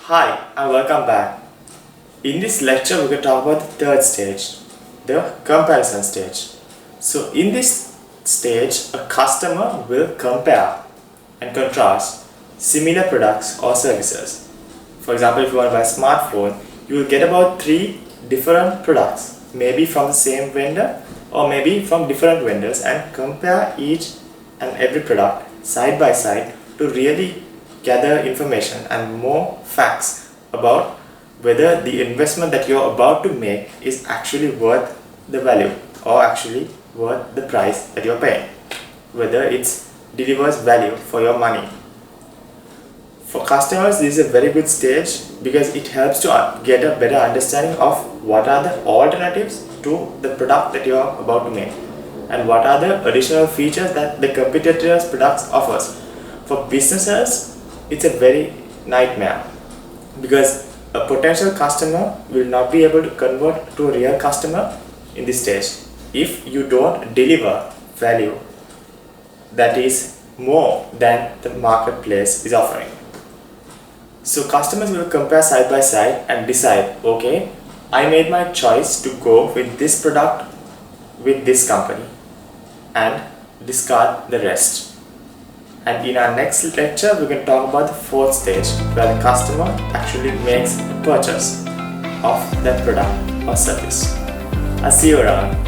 Hi and welcome back. In this lecture we're going to talk about the third stage, the comparison stage. So in this stage a customer will compare and contrast similar products or services. For example, if you want to buy a smartphone, you will get about 3 different products, maybe from the same vendor or maybe from different vendors, and compare each and every product side by side to really gather information and more facts about whether the investment that you're about to make is actually worth the value or actually worth the price that you're paying, whether it delivers value for your money. For customers, this is a very good stage because it helps to get a better understanding of what are the alternatives to the product that you are about to make and what are the additional features that the competitors' products offers. For businesses, it's a very nightmare because a potential customer will not be able to convert to a real customer in this stage if you don't deliver value that is more than the marketplace is offering. So customers will compare side by side and decide, okay, I made my choice to go with this product with this company and discard the rest. And in our next lecture, we're going to talk about the fourth stage where the customer actually makes a purchase of that product or service. I'll see you around.